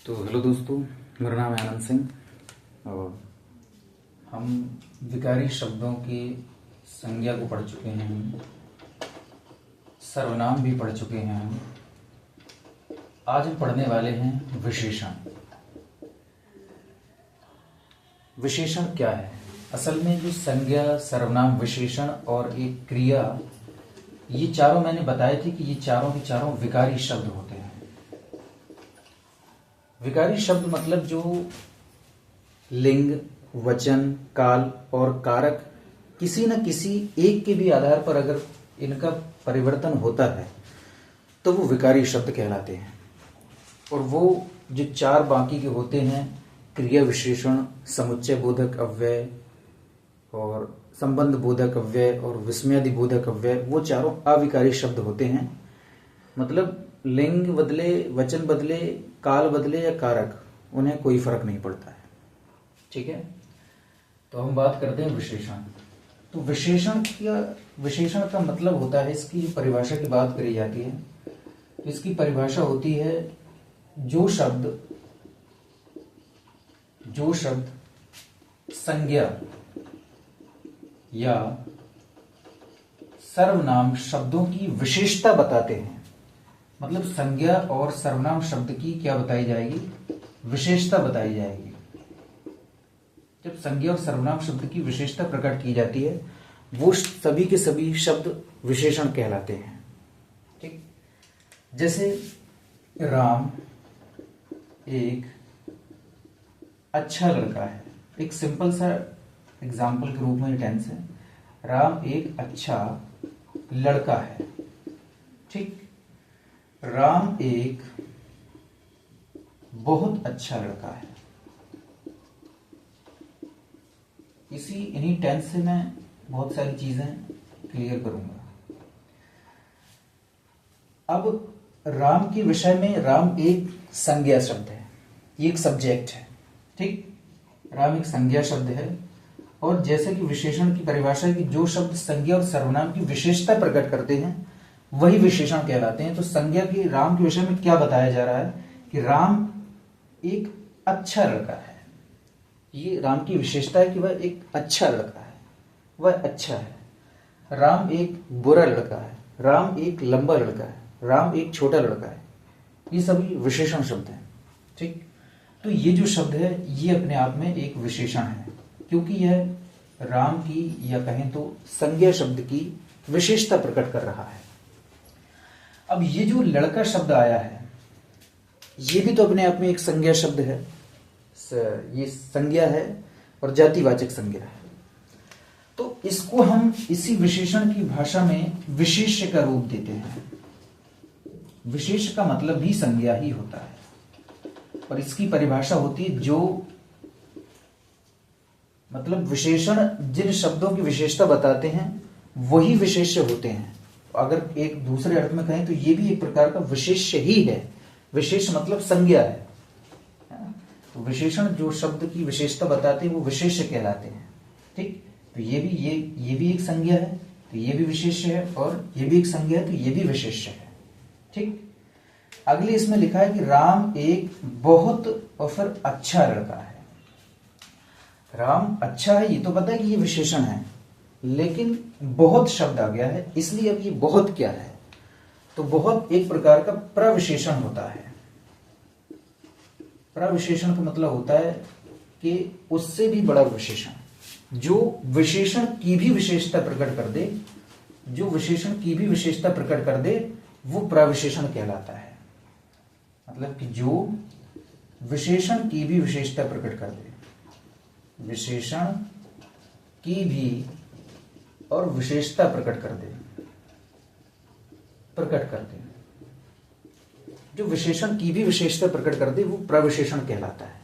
तो हेलो दोस्तों, मेरा नाम है आनंद सिंह और हम विकारी शब्दों की संज्ञा को पढ़ चुके हैं, सर्वनाम भी पढ़ चुके हैं। आज हम पढ़ने वाले हैं विशेषण। विशेषण क्या है? असल में जो संज्ञा, सर्वनाम, विशेषण और एक क्रिया, ये चारों मैंने बताए थे कि ये चारों के चारों विकारी शब्द होते हैं। विकारी शब्द मतलब जो लिंग, वचन, काल और कारक किसी न किसी एक के भी आधार पर अगर इनका परिवर्तन होता है तो वो विकारी शब्द कहलाते हैं। और वो जो चार बाकी के होते हैं, क्रिया विशेषण, समुच्चय बोधक अव्यय और संबंध बोधक अव्यय और विस्मयादि बोधक अव्यय, वो चारों अविकारी शब्द होते हैं। मतलब लिंग बदले, वचन बदले, काल बदले या कारक, उन्हें कोई फर्क नहीं पड़ता है। ठीक है, तो हम बात करते हैं विशेषण। तो विशेषण का मतलब होता है, इसकी परिभाषा की बात करी जाती है तो इसकी परिभाषा होती है जो शब्द संज्ञा या सर्वनाम शब्दों की विशेषता बताते हैं। मतलब संज्ञा और सर्वनाम शब्द की क्या बताई जाएगी? विशेषता बताई जाएगी। जब संज्ञा और सर्वनाम शब्द की विशेषता प्रकट की जाती है, वो सभी के सभी शब्द विशेषण कहलाते हैं। ठीक, जैसे राम एक अच्छा लड़का है। एक सिंपल सा एग्जाम्पल के रूप में टेंस है, राम एक अच्छा लड़का है। ठीक, राम एक बहुत अच्छा लड़का है। इन्हीं टेंस से मैं बहुत सारी चीजें क्लियर करूंगा। अब राम के विषय में, राम एक संज्ञा शब्द है, ये एक सब्जेक्ट है। ठीक, राम एक संज्ञा शब्द है। और जैसे कि विशेषण की परिभाषा है कि जो शब्द संज्ञा और सर्वनाम की विशेषता प्रकट करते हैं वही विशेषण कहलाते हैं। तो संज्ञा की राम के विषय में क्या बताया जा रहा है कि राम एक अच्छा लड़का है। ये राम की विशेषता है कि वह एक अच्छा लड़का है, वह अच्छा है। राम एक बुरा लड़का है, राम एक लंबा लड़का है, राम एक छोटा लड़का है। ये सभी विशेषण शब्द हैं। ठीक, तो ये जो शब्द है ये अपने आप में एक विशेषण है, क्योंकि यह राम की या कहें तो संज्ञा शब्द की विशेषता प्रकट कर रहा है। अब ये जो लड़का शब्द आया है, ये भी तो अपने आप में एक संज्ञा शब्द है। ये संज्ञा है और जातिवाचक संज्ञा है। तो इसको हम इसी विशेषण की भाषा में विशेष्य का रूप देते हैं। विशेष्य का मतलब भी संज्ञा ही होता है और इसकी परिभाषा होती है जो मतलब विशेषण जिन शब्दों की विशेषता बताते हैं वही विशेष्य होते हैं। अगर एक दूसरे अर्थ में कहें तो ये भी एक प्रकार का विशेष्य ही है। विशेष मतलब संज्ञा है। तो विशेषण जो शब्द की विशेषता बताते हैं वो विशेष्य कहलाते हैं। ठीक, तो ये भी एक संज्ञा है, तो ये भी विशेष्य है, और ये भी एक संज्ञा है तो ये भी विशेष्य है। ठीक, अगले इसमें लिखा है कि राम एक बहुत और फिर अच्छा लड़का है। राम अच्छा है, ये तो पता है कि ये विशेषण है, लेकिन बहुत शब्द आ गया है, इसलिए अब ये बहुत क्या है? तो बहुत एक प्रकार का प्रविशेषण होता है। प्रविशेषण का मतलब होता है कि उससे भी बड़ा विशेषण, जो विशेषण की भी विशेषता प्रकट कर दे, जो विशेषण की भी विशेषता प्रकट कर दे वो प्रविशेषण कहलाता है। मतलब कि जो विशेषण की भी विशेषता प्रकट कर दे, विशेषण की भी और विशेषता प्रकट कर दे, जो विशेषण की भी विशेषता प्रकट कर दे वो प्रविशेषण कहलाता है।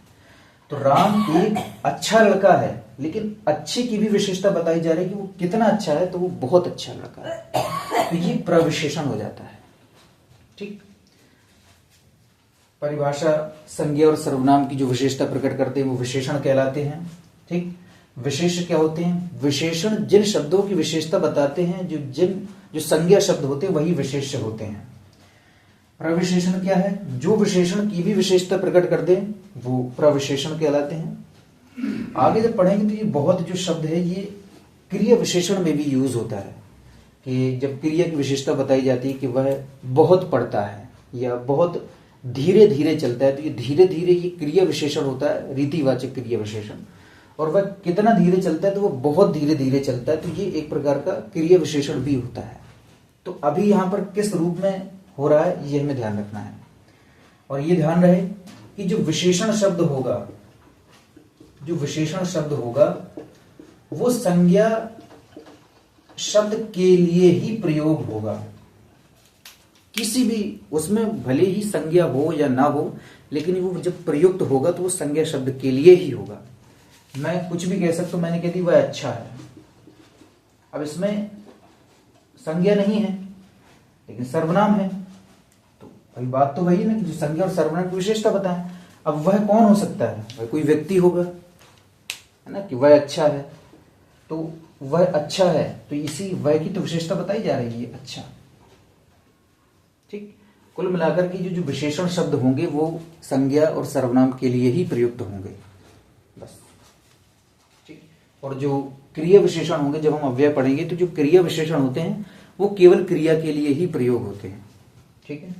तो राम एक अच्छा लड़का है, लेकिन अच्छे की भी विशेषता बताई जा रही है कि वो कितना अच्छा है, तो वो बहुत अच्छा लड़का है, तो ये प्रविशेषण हो जाता है। ठीक, परिभाषा संज्ञा और सर्वनाम की जो विशेषता प्रकट करते हैं वो विशेषण कहलाते हैं। ठीक, विशेष्य क्या होते हैं? विशेषण जिन शब्दों की विशेषता बताते हैं, जो संज्ञा शब्द होते हैं वही विशेष्य होते हैं। प्रविशेषण क्या है? जो विशेषण की भी विशेषता प्रकट कर दे वो प्रविशेषण कहलाते हैं। आगे जब पढ़ेंगे तो ये बहुत जो शब्द है ये क्रिया विशेषण में भी यूज होता है कि जब क्रिया की विशेषता बताई जाती है कि वह बहुत पढ़ता है या बहुत धीरे धीरे चलता है, तो ये धीरे धीरे ये क्रिया विशेषण होता है, रीतिवाचक क्रिया विशेषण। और वह कितना धीरे चलता है तो वह बहुत धीरे धीरे चलता है, तो ये एक प्रकार का क्रिया विशेषण भी होता है। तो अभी यहाँ पर किस रूप में हो रहा है ये हमें ध्यान रखना है। और ये ध्यान रहे कि जो विशेषण शब्द होगा, जो विशेषण शब्द होगा वो संज्ञा शब्द के लिए ही प्रयोग होगा। किसी भी उसमें भले ही संज्ञा हो या ना हो, लेकिन वो जब प्रयुक्त होगा तो वो संज्ञा शब्द के लिए ही होगा। मैं कुछ भी कह सकता हूं, मैंने कह दी वह अच्छा है, अब इसमें संज्ञा नहीं है लेकिन सर्वनाम है, तो अभी बात तो वही है ना कि जो संज्ञा और सर्वनाम की विशेषता बताएं। अब वह कौन हो सकता है? वह कोई व्यक्ति होगा, है ना, कि वह अच्छा है, तो वह अच्छा है तो इसी वह की तो विशेषता बताई जा रही है, अच्छा। ठीक, कुल मिलाकर के जो विशेषण शब्द होंगे वो संज्ञा और सर्वनाम के लिए ही प्रयुक्त होंगे, बस। ठीक, और जो क्रिया विशेषण होंगे, जब हम अव्यय पढ़ेंगे तो जो क्रिया विशेषण होते हैं वो केवल क्रिया के लिए ही प्रयोग होते हैं। ठीक है,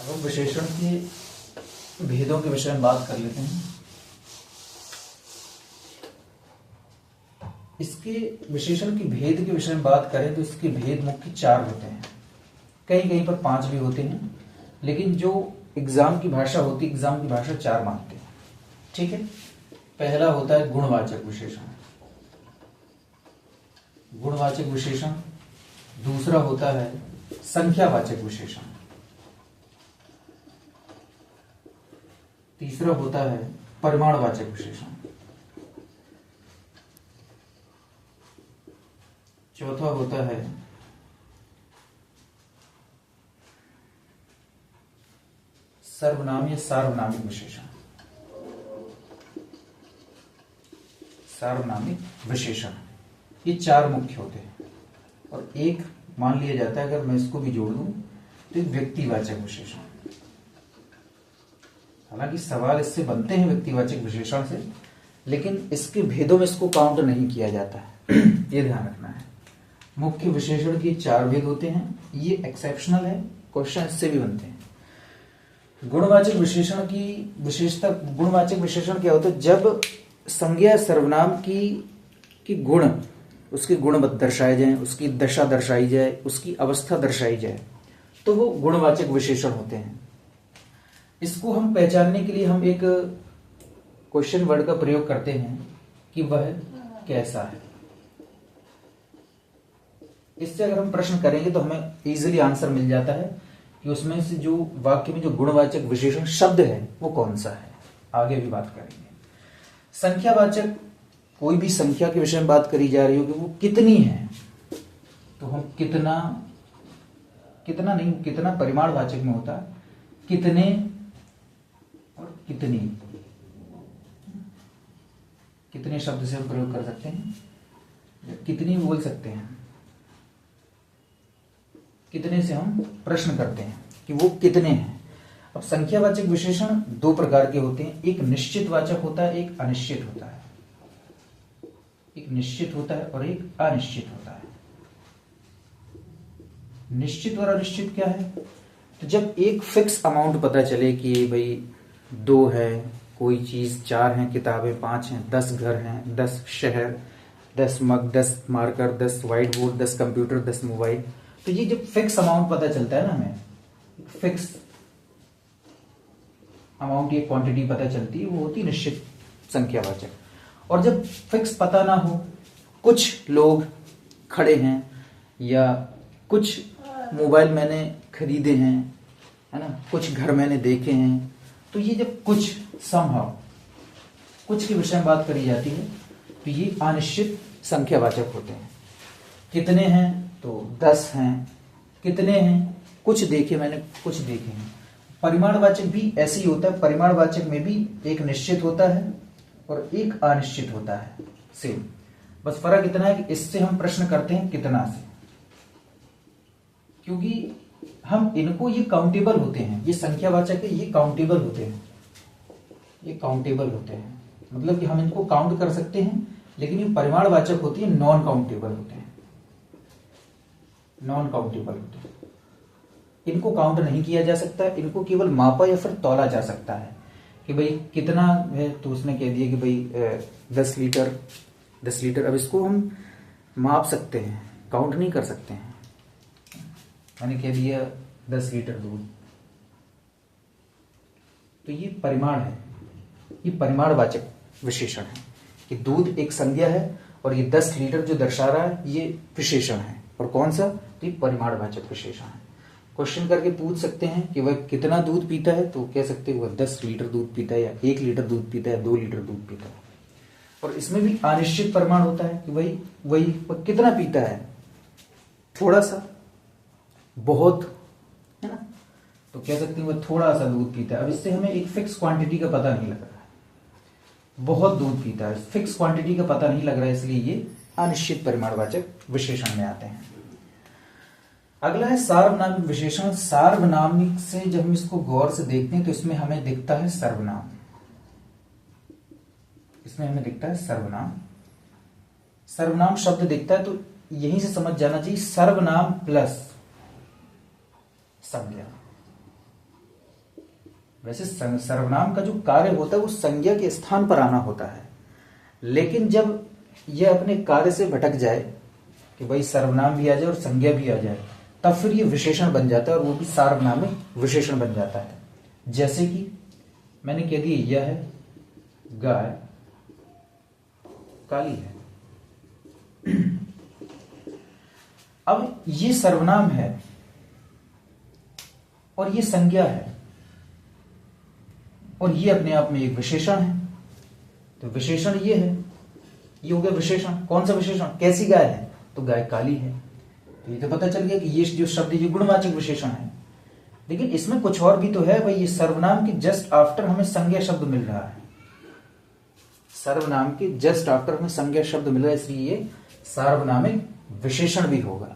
अब हम विशेषण के भेदों के विषय में बात कर लेते हैं। इसके विशेषण के भेद के विषय में बात करें तो इसके भेद मुख्य 4 होते हैं, कहीं कहीं पर 5 भी होते हैं, लेकिन जो एग्जाम की भाषा होती है, एग्जाम की भाषा 4 मानते हैं। ठीक है, पहला होता है गुणवाचक विशेषण, गुणवाचक विशेषण। दूसरा होता है संख्यावाचक विशेषण। तीसरा होता है परिमाणवाचक विशेषण। चौथा होता है सर्वनाम या सार्वनामिक विशेषण, सार्वनामिक विशेषण। ये 4 मुख्य होते हैं, और एक मान लिया जाता है, अगर मैं इसको भी जोड़ दूं तो व्यक्तिवाचक विशेषण। हालांकि सवाल इससे बनते हैं व्यक्तिवाचक विशेषण से, लेकिन इसके भेदों में इसको काउंट नहीं किया जाता है, ये ध्यान रखना है। मुख्य विशेषण के 4 भेद होते हैं, ये एक्सेप्शनल है, क्वेश्चन इससे भी बनते हैं। गुणवाचक विशेषण की विशेषता, गुणवाचक विशेषण क्या होता है? जब संज्ञा सर्वनाम की गुण, उसके गुण दर्शाए जाएं, उसकी दशा दर्शाई जाए, उसकी अवस्था दर्शाई जाए, तो वो गुणवाचक विशेषण होते हैं। इसको हम पहचानने के लिए हम एक क्वेश्चन वर्ड का प्रयोग करते हैं कि वह कैसा है। इससे अगर हम प्रश्न करेंगे तो हमें इजीली आंसर मिल जाता है कि उसमें से जो वाक्य में जो गुणवाचक विशेषण शब्द है वो कौन सा है। आगे भी बात करेंगे। संख्यावाचक, कोई भी संख्या के विषय में बात करी जा रही हो कि वो कितनी है, तो हम कितना, कितना नहीं, कितना परिमाणवाचक में होता है, कितने और कितनी, कितने शब्द से हम प्रयोग कर सकते हैं, कितनी बोल सकते हैं, कितने से हम प्रश्न करते हैं कि वो कितने हैं। अब संख्यावाचक विशेषण 2 प्रकार के होते हैं, एक निश्चित वाचक होता है, एक अनिश्चित होता है। एक निश्चित होता है और एक अनिश्चित होता है। निश्चित और अनिश्चित क्या है? तो जब एक फिक्स अमाउंट पता चले कि भाई 2 है कोई चीज, 4 हैं किताबें, 5 हैं, 10 घर हैं, 10 शहर, 10 मग, 10 marker, 10 white board, 10 computer, 10 mobile, तो ये जब फिक्स अमाउंट पता चलता है ना, हमें फिक्स अमाउंट, ये क्वांटिटी पता चलती है, वो होती है निश्चित संख्यावाचक। और जब फिक्स पता ना हो, कुछ लोग खड़े हैं या कुछ मोबाइल मैंने खरीदे हैं, है ना, कुछ घर मैंने देखे हैं, तो ये जब कुछ समहाउ कुछ के विषय में बात करी जाती है तो ये अनिश्चित संख्यावाचक होते हैं। कितने हैं तो 10 हैं, कितने हैं कुछ देखे मैंने, कुछ देखे हैं। परिमाणवाचक भी ऐसे ही होता है, परिमाणवाचक में भी एक निश्चित होता है और एक अनिश्चित होता है, सेम। बस फर्क इतना है कि इससे हम प्रश्न करते हैं कितना से, क्योंकि हम इनको, ये काउंटेबल होते हैं, ये संख्यावाचक है, ये काउंटेबल होते हैं, ये काउंटेबल होते हैं, मतलब कि हम इनको काउंट कर सकते हैं, लेकिन ये परिमाणवाचक होती है, नॉन काउंटेबल होते हैं, नॉन काउंटेबल होते हैं। इनको काउंट नहीं किया जा सकता, इनको केवल मापा या फिर तौला जा सकता है कि भाई कितना है, तो उसने कह दिया कि भाई 10 लीटर। अब इसको हम माप सकते हैं, काउंट नहीं कर सकते हैं। मैंने कह दिया 10 लीटर दूध, तो ये परिमाण है, ये परिमाणवाचक विशेषण है कि दूध एक संज्ञा है और ये 10 लीटर जो दर्शा रहा है ये विशेषण है। और कौन सा? तो ये परिमाणवाचक विशेषण है। क्वेश्चन करके पूछ सकते हैं कि वह कितना दूध पीता है, तो कह सकते हैं वह 10 लीटर दूध पीता है, या 1 लीटर दूध पीता है, 2 लीटर दूध पीता है। और इसमें भी अनिश्चित परिमाण होता है कि भाई वह कितना पीता है, थोड़ा सा, बहुत, है ना, तो कह सकते हैं वह थोड़ा सा दूध पीता है। अब इससे हमें एक फिक्स क्वांटिटी का पता नहीं लग रहा है, बहुत दूध पीता है, फिक्स क्वांटिटी का पता नहीं लग रहा है, इसलिए ये अनिश्चित परिमाणवाचक विशेषण में आते हैं। अगला है सार्वनामिक विशेषण। सार्वनामिक से जब हम इसको गौर से देखते हैं तो इसमें हमें दिखता है सर्वनाम, इसमें हमें दिखता है सर्वनाम, सर्वनाम शब्द दिखता है, तो यहीं से समझ जाना चाहिए सर्वनाम प्लस संज्ञा। वैसे सर्वनाम का जो कार्य होता है वो संज्ञा के स्थान पर आना होता है, लेकिन जब यह अपने कार्य से भटक जाए कि भाई सर्वनाम भी आ जाए और संज्ञा भी आ जाए, तब फिर ये विशेषण बन जाता है और वो भी सार्वनामिक विशेषण बन जाता है। जैसे कि मैंने कह दिया यह है गाय काली है। अब ये सर्वनाम है और ये संज्ञा है और ये अपने आप में एक विशेषण है, तो विशेषण ये है, ये हो गया विशेषण। कौन सा विशेषण? कैसी गाय है? तो गाय काली है। तो ये तो पता चल गया कि ये जो शब्द ये गुणवाचक विशेषण है। लेकिन इसमें कुछ और भी तो है भाई, ये सर्वनाम के जस्ट आफ्टर हमें संज्ञा शब्द मिल रहा है, सर्वनाम के जस्ट आफ्टर हमें संज्ञा शब्द मिल रहा है, इसलिए ये सार्वनामिक विशेषण भी होगा।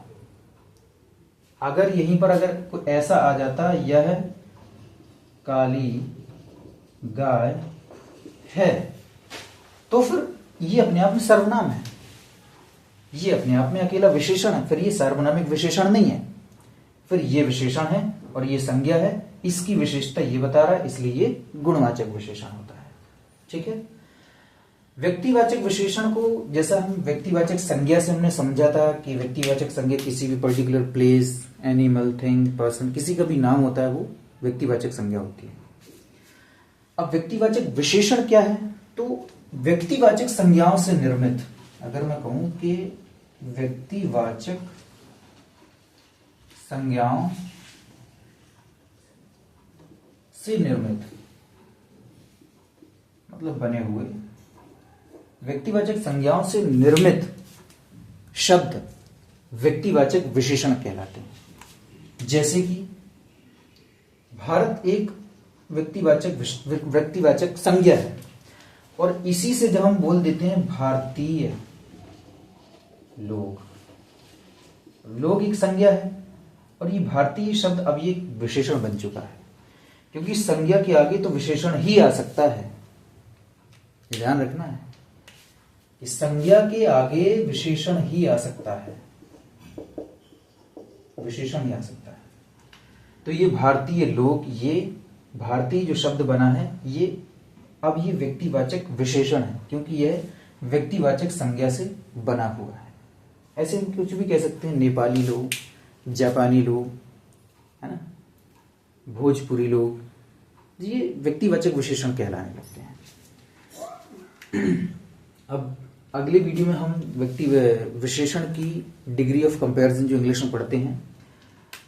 अगर यहीं पर अगर कोई ऐसा आ जाता, यह काली गाय है, तो फिर ये अपने आप में सर्वनाम है, ये अपने आप में अकेला विशेषण है, फिर ये सार्वनामिक विशेषण नहीं है, फिर ये विशेषण है और ये संज्ञा है, इसकी विशेषता ये बता रहा है, इसलिए ये गुणवाचक विशेषण होता है। ठीक है। व्यक्तिवाचक विशेषण को, जैसा हम व्यक्तिवाचक संज्ञा से हमने समझा था कि व्यक्तिवाचक संज्ञा किसी भी particular place, animal, thing, person, किसी का भी नाम होता है, वो व्यक्तिवाचक संज्ञा होती है। अब व्यक्तिवाचक विशेषण क्या है? तो व्यक्तिवाचक संज्ञाओं से निर्मित, अगर मैं कहूं कि व्यक्तिवाचक संज्ञाओं से निर्मित, मतलब बने हुए, व्यक्तिवाचक संज्ञाओं से निर्मित शब्द व्यक्तिवाचक विशेषण कहलाते हैं। जैसे कि भारत एक व्यक्तिवाचक संज्ञा है और इसी से जब हम बोल देते हैं भारतीय लोग, लोग एक संज्ञा है और ये भारतीय शब्द अब ये एक विशेषण बन चुका है, क्योंकि संज्ञा के आगे तो विशेषण ही आ सकता है, ध्यान रखना है कि संज्ञा के आगे विशेषण ही आ सकता है, विशेषण ही आ सकता है। तो ये भारतीय लोग, ये भारतीय जो शब्द बना है, ये अब ये व्यक्तिवाचक विशेषण है, क्योंकि यह व्यक्तिवाचक संज्ञा से बना हुआ है। ऐसे हम कुछ भी कह सकते हैं, नेपाली लोग, जापानी लोग, है ना, भोजपुरी लोग, ये व्यक्तिवाचक विशेषण कहलाने लगते हैं। अब अगले वीडियो में हम व्यक्ति विशेषण की डिग्री ऑफ कंपैरिजन जो इंग्लिश में पढ़ते हैं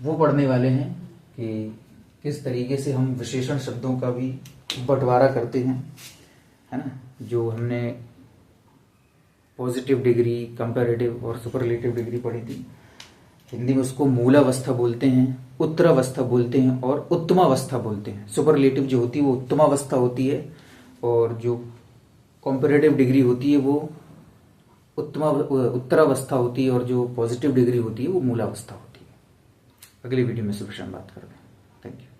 वो पढ़ने वाले हैं कि किस तरीके से हम विशेषण शब्दों का भी बंटवारा करते हैं, है ना। जो हमने पॉजिटिव डिग्री, कंपैरेटिव और सुपरलेटिव डिग्री पढ़ी थी, हिंदी में उसको मूलावस्था बोलते हैं, उत्तरावस्था बोलते हैं और उत्तमावस्था बोलते हैं। सुपरलेटिव जो होती है वो उत्तमावस्था होती है और जो कंपैरेटिव डिग्री होती है वो उत्तरावस्था होती है और जो पॉजिटिव डिग्री होती है वो मूलावस्था होती है। अगली वीडियो में इस विषय में बात करेंगे। Thank you.